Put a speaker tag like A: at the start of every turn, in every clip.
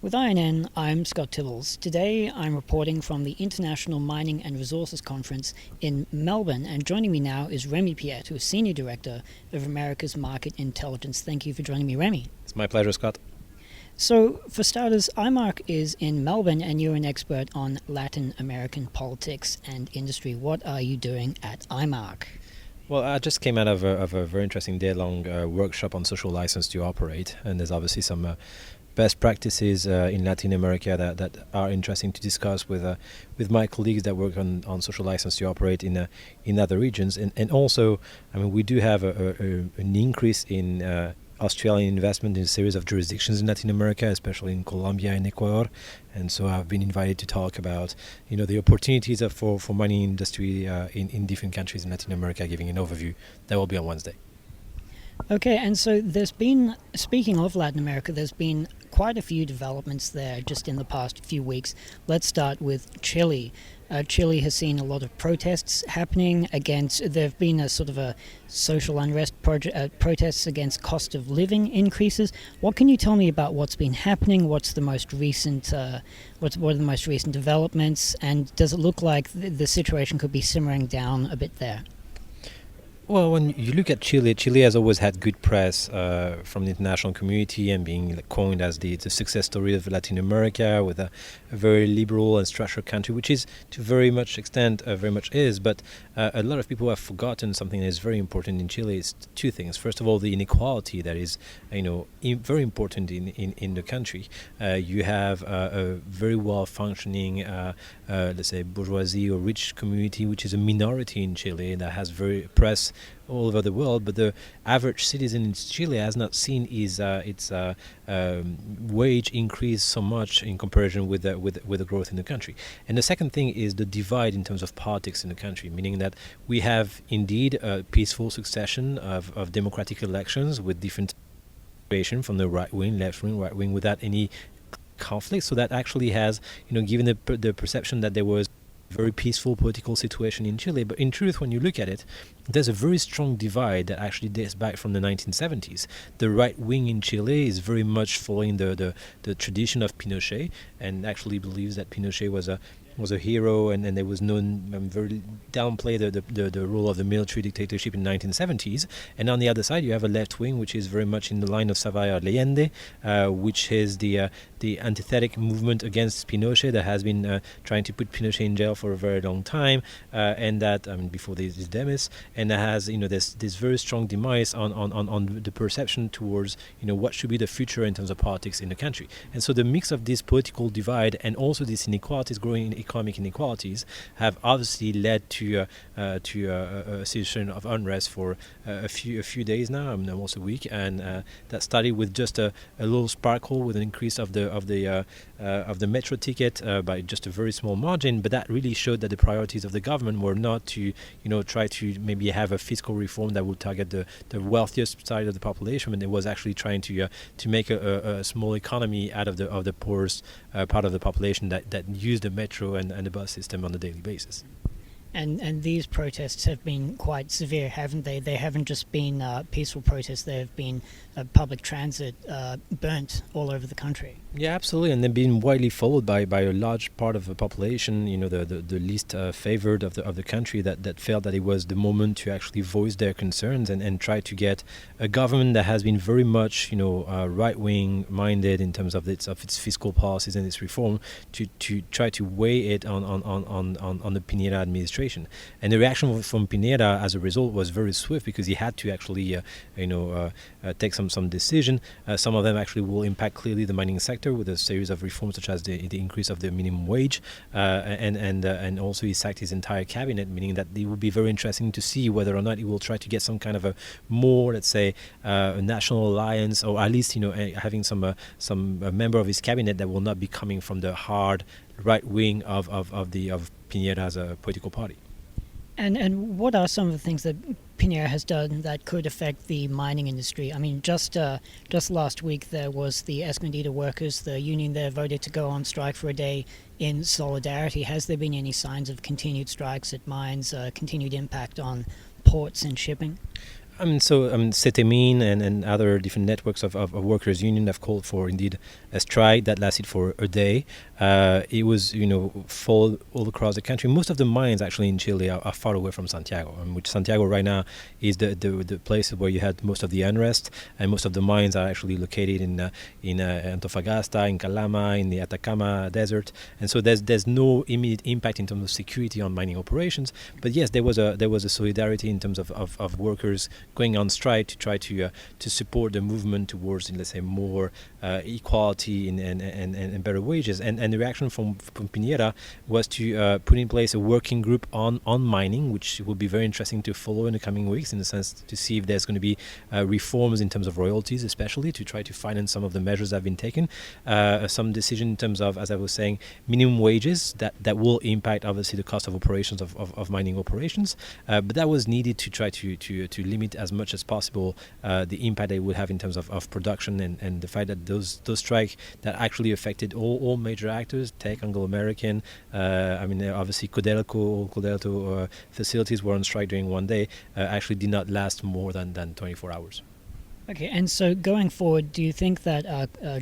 A: With INN, I'm Scott Tibbles. Today I'm reporting from the International Mining and Resources Conference in Melbourne, and joining me now is Remi Piet, who is Senior Director of America's Market Intelligence. Thank you for joining me, Remi.
B: It's my pleasure, Scott.
A: So, for starters, IMARC is in Melbourne, and you're an expert on Latin American politics and industry. What are you doing at IMARC?
B: Well, I just came out of a very interesting day-long workshop on social license to operate, and there's obviously some best practices in Latin America that are interesting to discuss with my colleagues that work on social license to operate in other regions, and also, I mean, we do have an increase in Australian investment in a series of jurisdictions in Latin America, especially in Colombia and Ecuador, and so I've been invited to talk about the opportunities for mining industry in different countries in Latin America, giving an overview. That will be on Wednesday.
A: Okay, and so there's been, speaking of Latin America, there's been quite a few developments there just in the past few weeks. Let's start with Chile. Chile has seen a lot of protests happening against, there have been a sort of a social unrest protests against cost of living increases. What can you tell me about what's been happening? What's the most recent, what are the most recent developments? And does it look like the situation could be simmering down a bit there?
B: Well, when you look at Chile, Chile has always had good press from the international community and being coined as the success story of Latin America, with a very liberal and structured country, which is to very much extent very much is. But a lot of people have forgotten something that is very important in Chile. It's two things. First of all, the inequality that is very important in the country. You have a very well functioning, let's say, bourgeoisie or rich community, which is a minority in Chile that has very press all over the world, but the average citizen in Chile has not seen its wage increase so much in comparison with the growth in the country. And the second thing is the divide in terms of politics in the country, meaning that we have indeed a peaceful succession of democratic elections with different from the right wing, left wing, right wing, without any conflict. So that actually has given the perception that there was very peaceful political situation in Chile, but in truth, when you look at it, there's a very strong divide that actually dates back from the 1970s. The right wing in Chile is very much following the tradition of Pinochet, and actually believes that Pinochet was a hero, and there was no very downplay the role of the military dictatorship in the 1970s. And on the other side, you have a left wing which is very much in the line of Salvador Allende, which is the antithetic movement against Pinochet that has been trying to put Pinochet in jail for a very long time, and that before his demise, and that has this very strong demise on the perception towards what should be the future in terms of politics in the country. And so the mix of this political divide and also these inequalities, growing economic inequalities, have obviously led to a situation of unrest for a few days now, almost a week, and that started with just a little sparkle with an increase of the metro ticket by just a very small margin, but that really showed that the priorities of the government were not to try to maybe have a fiscal reform that would target the wealthiest side of the population, and it was actually trying to make a small economy out of the poorest part of the population that use the metro and the bus system on a daily basis.
A: And these protests have been quite severe, haven't they? They haven't just been peaceful protests, they have been public transit burnt all over the country.
B: Yeah, absolutely, and they've been widely followed by a large part of the population, the least favored of the country that felt that it was the moment to actually voice their concerns and try to get a government that has been very much right-wing minded in terms of its fiscal policies and its reform to try to weigh it on the Piñera administration. And the reaction from Piñera as a result was very swift, because he had to actually take some decision. Some of them actually will impact clearly the mining sector with a series of reforms such as the increase of the minimum wage, and also he sacked his entire cabinet, meaning that it will be very interesting to see whether or not he will try to get some kind of a more, let's say, a national alliance, or at least having some member of his cabinet that will not be coming from the hard right wing of Piñera as a political party.
A: And what are some of the things that Piñera has done that could affect the mining industry? I mean, just last week there was the Escondida workers, the union there voted to go on strike for a day in solidarity. Has there been any signs of continued strikes at mines, continued impact on ports and shipping?
B: CETEMIN and other different networks of workers' union have called for indeed a strike that lasted for a day. It was, full all across the country. Most of the mines actually in Chile are far away from Santiago, which Santiago right now is the place where you had most of the unrest, and most of the mines are actually located in Antofagasta, in Calama, in the Atacama Desert, and so there's no immediate impact in terms of security on mining operations. But yes, there was a solidarity in terms of workers going on strike to try to support the movement towards, let's say, more equality and better wages. And the reaction from Piñera was to put in place a working group on mining, which will be very interesting to follow in the coming weeks, in the sense to see if there's going to be reforms in terms of royalties, especially to try to finance some of the measures that have been taken. Some decision in terms of, as I was saying, minimum wages that will impact obviously the cost of operations of mining operations. But that was needed to try to limit as much as possible the impact they would have in terms of production, and the fact that those strikes that actually affected all major actors, tech, Anglo-American, obviously Codelco facilities were on strike during one day, actually did not last more than 24 hours.
A: Okay, and so going forward, do you think that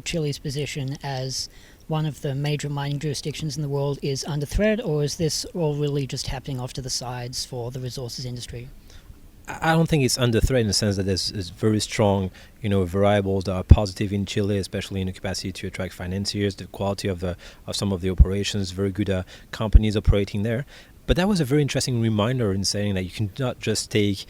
A: Chile's position as one of the major mining jurisdictions in the world is under threat, or is this all really just happening off to the sides for the resources industry?
B: I don't think it's under threat in the sense that there's very strong, variables that are positive in Chile, especially in the capacity to attract financiers, the quality of some of the operations, very good companies operating there. But that was a very interesting reminder in saying that you cannot just take,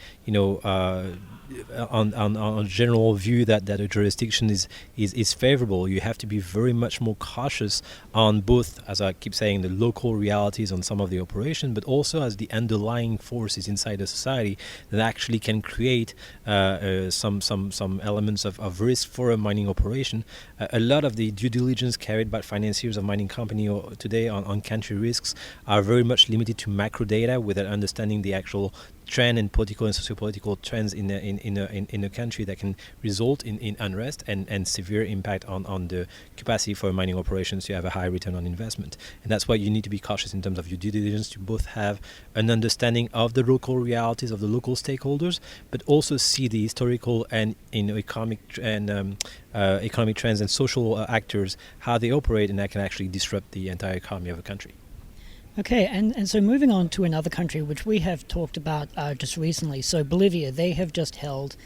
B: on a general view that a jurisdiction is favorable. You have to be very much more cautious on both, as I keep saying, the local realities on some of the operation, but also as the underlying forces inside the society that actually can create some elements of risk for a mining operation. A lot of the due diligence carried by financiers of mining company today on country risks are very much limited to macro data without understanding the actual trend and political and socio-political trends in a country that can result in unrest and severe impact on the capacity for mining operations to have a high return on investment. And that's why you need to be cautious in terms of your due diligence, to both have an understanding of the local realities of the local stakeholders, but also see the historical and economic trends and social actors, how they operate, and that can actually disrupt the entire economy of a country.
A: Okay, and so moving on to another country which we have talked about just recently. So Bolivia, they have just held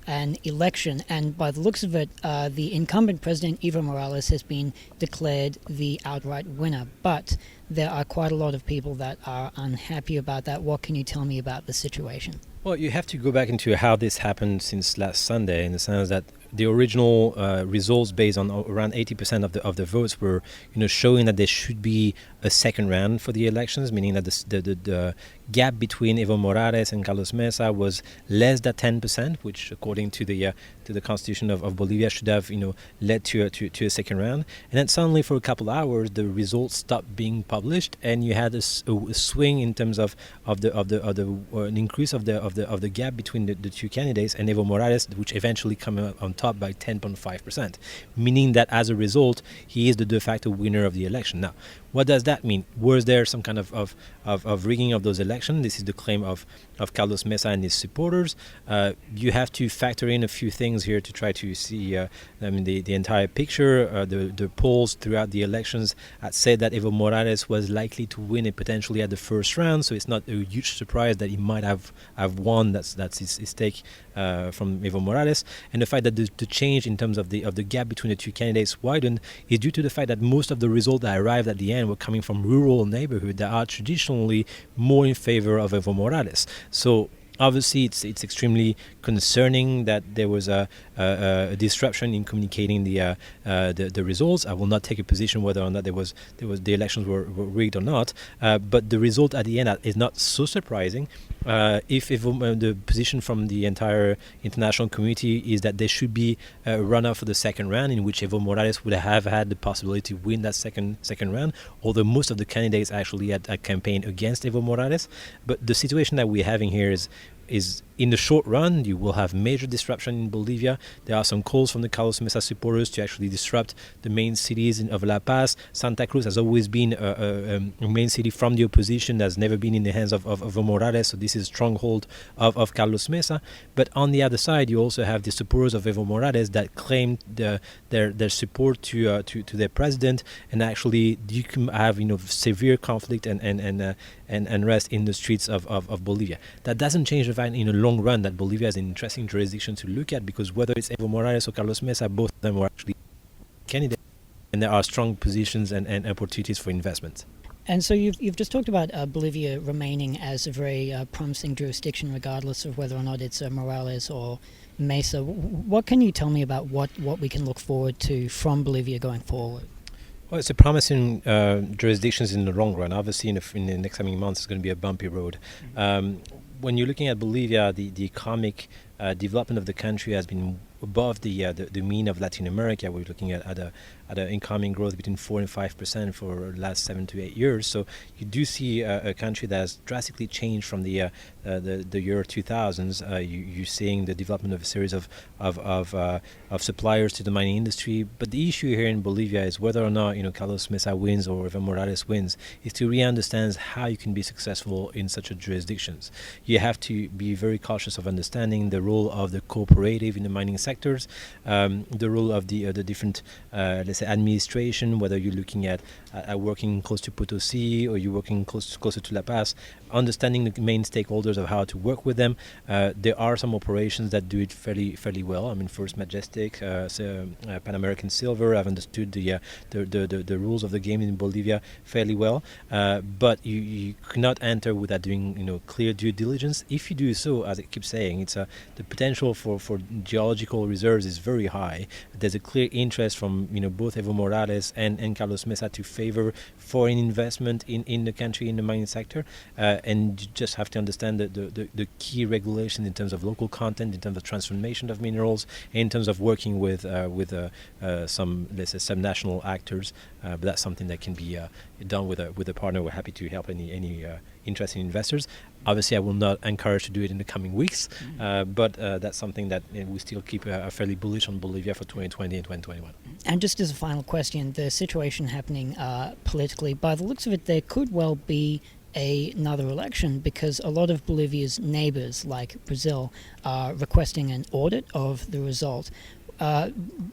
A: an election, and by the looks of it, the incumbent president Evo Morales has been declared the outright winner. But there are quite a lot of people that are unhappy about that. What can you tell me about the situation?
B: Well, you have to go back into how this happened since last Sunday, in the sense that the original results, based on around 80% of the votes, were showing that there should be a second round for the elections, meaning that the gap between Evo Morales and Carlos Mesa was less than 10%, which, according to the constitution of Bolivia, should have led to a second round. And then suddenly, for a couple of hours, the results stopped being published, and you had a swing in terms of an increase of the gap between the two candidates, and Evo Morales, which eventually came out on top by 10.5%, meaning that as a result, he is the de facto winner of the election. Now, what does that mean? Was there some kind of rigging of those elections? This is the claim of Carlos Mesa and his supporters. You have to factor in a few things here to try to see the entire picture. The polls throughout the elections had said that Evo Morales was likely to win it potentially at the first round, so it's not a huge surprise that he might have won. That's his take from Evo Morales. And the fact that the change in terms of the gap between the two candidates widened is due to the fact that most of the results that arrived at the end were coming from rural neighborhoods that are traditionally more in favor of Evo Morales. So obviously, it's extremely concerning that there was a disruption in communicating the results. I will not take a position whether or not the elections were rigged or not. But the result at the end is not so surprising. If the position from the entire international community is that there should be a runoff for the second round, in which Evo Morales would have had the possibility to win that second round, although most of the candidates actually had a campaign against Evo Morales. But the situation that we're having here is is in the short run, you will have major disruption in Bolivia. There are some calls from the Carlos Mesa supporters to actually disrupt the main cities of La Paz. Santa Cruz has always been a main city from the opposition, has never been in the hands of Evo Morales, so this is a stronghold of Carlos Mesa. But on the other side, you also have the supporters of Evo Morales that claim their support to their president, and actually you can have severe conflict and unrest in the streets of Bolivia. That doesn't change the fact in the long run that Bolivia is an interesting jurisdiction to look at, because whether it's Evo Morales or Carlos Mesa, both of them were actually candidates, and there are strong positions and opportunities for investment.
A: And so you've just talked about Bolivia remaining as a very promising jurisdiction, regardless of whether or not it's Morales or Mesa. What can you tell me about what we can look forward to from Bolivia going forward?
B: Well, it's a promising jurisdictions in the long run. Obviously, in the next coming months, it's going to be a bumpy road. When you're looking at Bolivia, the economic development of the country has been above the mean of Latin America. We're looking at an incoming growth between 4 and 5% for the last 7 to 8 years. So you do see a country that has drastically changed from the year 2000s. You're seeing the development of a series of suppliers to the mining industry. But the issue here in Bolivia is whether or not Carlos Mesa wins or Evo Morales wins, is to really understand how you can be successful in such a jurisdictions. You have to be very cautious of understanding the role of the cooperative in the mining sectors, the role of the different, let's say, administration, whether you're looking at working close to Potosi or you're working closer to La Paz, understanding the main stakeholders of how to work with them. There are some operations that do it fairly well. I mean, First Majestic, Pan American Silver have understood the rules of the game in Bolivia fairly well, but you cannot enter without doing clear due diligence. If you do so, as I keep saying, it's the potential for geological reserves is very high. There's a clear interest from both Evo Morales and Carlos Mesa to favor foreign investment in the country, in the mining sector, and you just have to understand the key regulations in terms of local content, in terms of transformation of minerals, in terms of working with some, let's say, subnational actors. But that's something that can be done with a partner. We're happy to help any interested investors. Obviously, I will not encourage to do it in the coming weeks, but that's something that we still keep fairly bullish on Bolivia for 2020 and 2021.
A: And just as a final question, the situation happening politically, by the looks of it, there could well be another election, because a lot of Bolivia's neighbors, like Brazil, are requesting an audit of the result.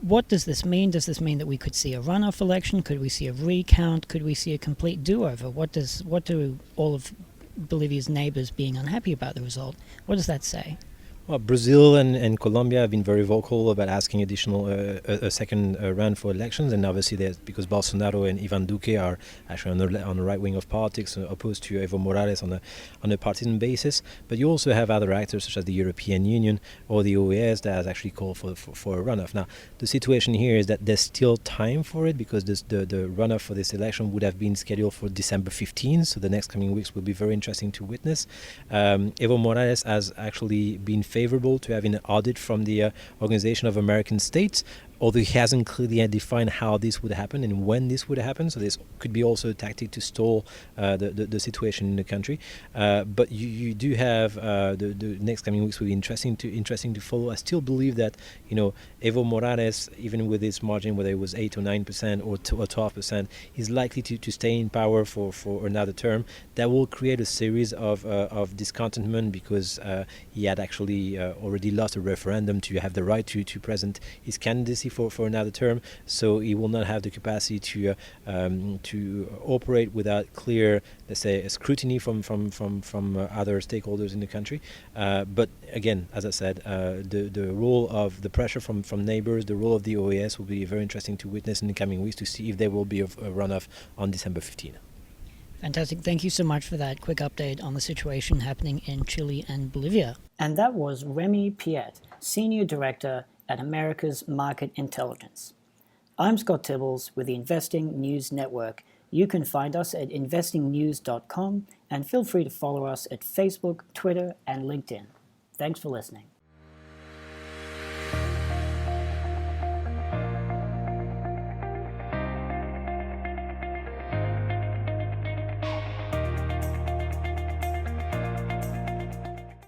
A: What does this mean? Does this mean that we could see a runoff election? Could we see a recount? Could we see a complete do-over? What do all of Bolivia's neighbors being unhappy about the result, what does that say?
B: Well, Brazil and Colombia have been very vocal about asking additional a second run for elections, and obviously there's, because Bolsonaro and Ivan Duque are actually on the right wing of politics, opposed to Evo Morales on a partisan basis. But you also have other actors such as the European Union or the OAS that has actually called for a runoff. Now, the situation here is that there's still time for it, because the runoff for this election would have been scheduled for December 15th, so the next coming weeks will be very interesting to witness. Evo Morales has actually been favorable to having an audit from the Organization of American States, although he hasn't clearly defined how this would happen and when this would happen. So this could be also a tactic to stall the situation in the country. But you do have the next coming weeks will be interesting to follow. I still believe that Evo Morales, even with his margin, whether it was 8 or 9% or 12%, is likely to stay in power for another term. That will create a series of discontentment, because he had actually already lost a referendum to have the right to present his candidacy for another term, so he will not have the capacity to operate without clear, let's say, scrutiny from other stakeholders in the country. But again, as I said, the role of the pressure from neighbors, the role of the OAS will be very interesting to witness in the coming weeks to see if there will be a runoff on December 15th.
A: Fantastic. Thank you so much for that quick update on the situation happening in Chile and Bolivia. And that was Remi Piet, Senior Director at America's Market Intelligence. I'm Scott Tibbles with the Investing News Network. You can find us at investingnews.com, and feel free to follow us at Facebook, Twitter, and LinkedIn. Thanks for listening.